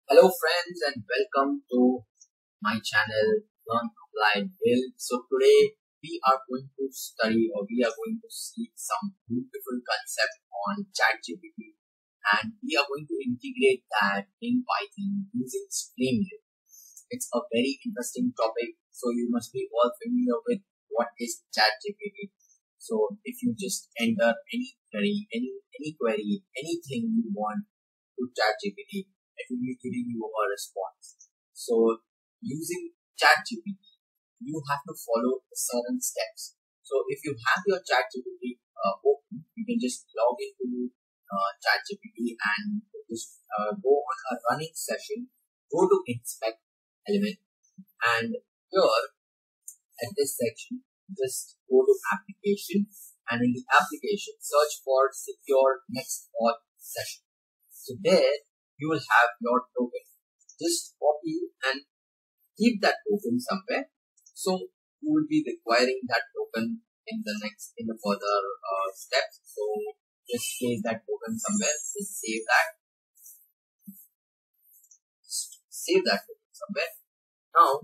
Hello friends and welcome to my channel Learn Applied Build. So today we are going to study or we are going to see some beautiful concept on ChatGPT, and we are going to integrate that in Python using StreamLit. It's a very interesting topic, so you must be all familiar with what is ChatGPT. So if you just enter any query, anything you want to ChatGPT, it will be giving you a response. So using ChatGPT, you have to follow certain steps. So if you have your ChatGPT open, you can just log into ChatGPT and just go on a running session, go to inspect element, and here at this section, just go to application, and in the application, search for secure next auth session. So there you will have your token. Just copy and keep that token somewhere. So you will be requiring that token in the further steps. So just save that token somewhere. Just save that token somewhere. Now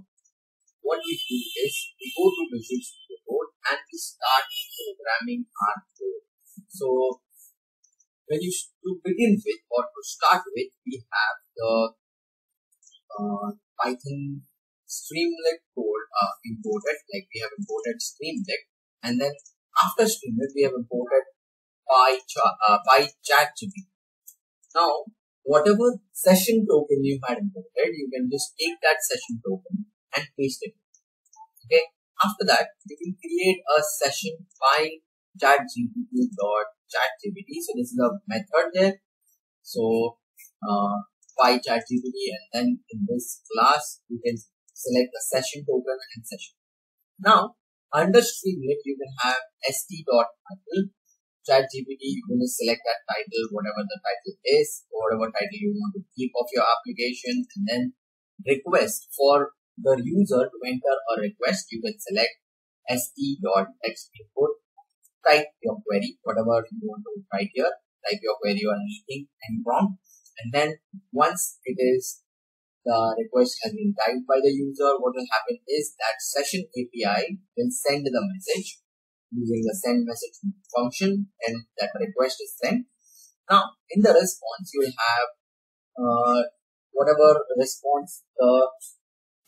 what we do is we go to Visual Studio Code and we start programming our code. So to begin with or to start with, we have the Python StreamLit code imported. Like we have imported StreamLit, and then after StreamLit we have imported ChatGPT. Now whatever session token you had imported, you can just take that session token and paste it. Okay. After that, you can create a session file ChatGPT. So this is a method there. So ChatGPT, and then in this class you can select a session token and session. Now under StreamLit you can have st.title ChatGPT. You can just select that title, whatever the title is, or whatever title you want to keep of your application, and then request for the user to enter a request. You can select st.textinput, type your query, whatever you want to write here, type your query or anything, any prompt, and then once the request has been typed by the user, what will happen is that session API will send the message using the send message function, and that request is sent. Now in the response you will have whatever response the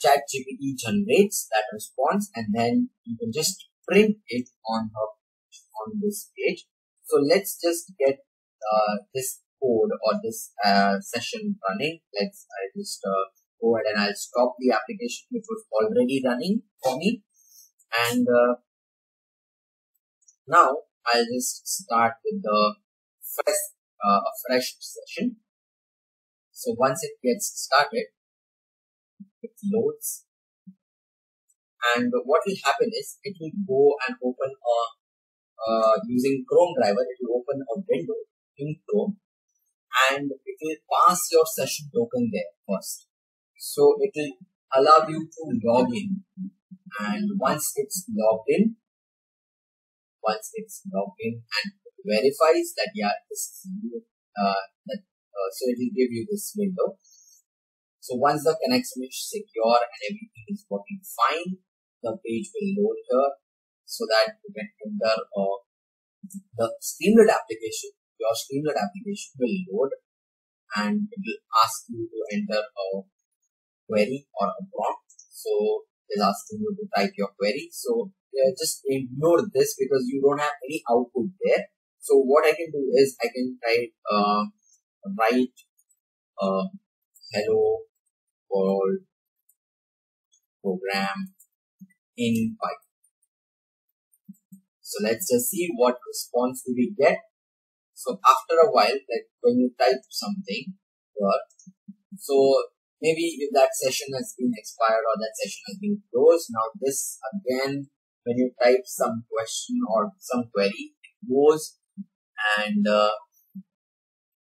ChatGPT generates, that response, and then you can just print it on this page. So let's just get this code or this session running. I just go ahead and I'll stop the application which was already running for me, and now I'll just start with the fresh session. So once it gets started, it loads, and what will happen is it will go and open using Chrome driver. It will open a window in Chrome, and it will pass your session token there first. So it will allow you to log in, and once it's logged in and verifies that this is you, so it will give you this window. So once the connection is secure and everything is working fine, the page will load here, so that you can enter the StreamLit application. Your StreamLit application will load, and it will ask you to enter a query or a prompt. So it is asking you to type your query. So just ignore this because you don't have any output there. So what I can do is I can write hello world program in Python. So let's just see what response do we get. So after a while, like when you type something here, so maybe if that session has been expired or that session has been closed, now this again, when you type some question or some query, it goes and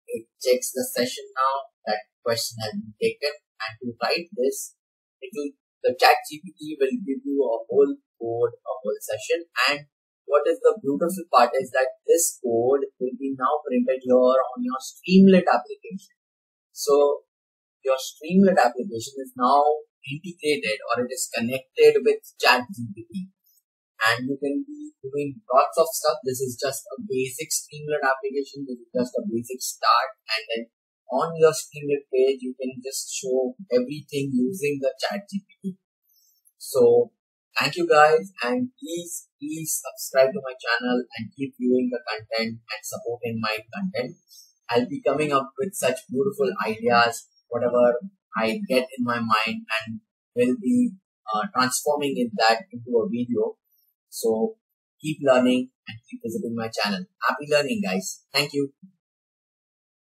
it checks the session now, that question has been taken, and to write this, the ChatGPT will give you a whole code, a whole session. And what is the beautiful part is that this code will be now printed here on your StreamLit application. So your StreamLit application is now integrated or it is connected with ChatGPT, and you can be doing lots of stuff. This is just a basic StreamLit application. This is just a basic start, and then on your StreamLit page, you can just show everything using the ChatGPT. So thank you guys, and please subscribe to my channel and keep viewing the content and supporting my content. I'll be coming up with such beautiful ideas, whatever I get in my mind, and will be transforming that into a video. So keep learning and keep visiting my channel. Happy learning, guys. Thank you.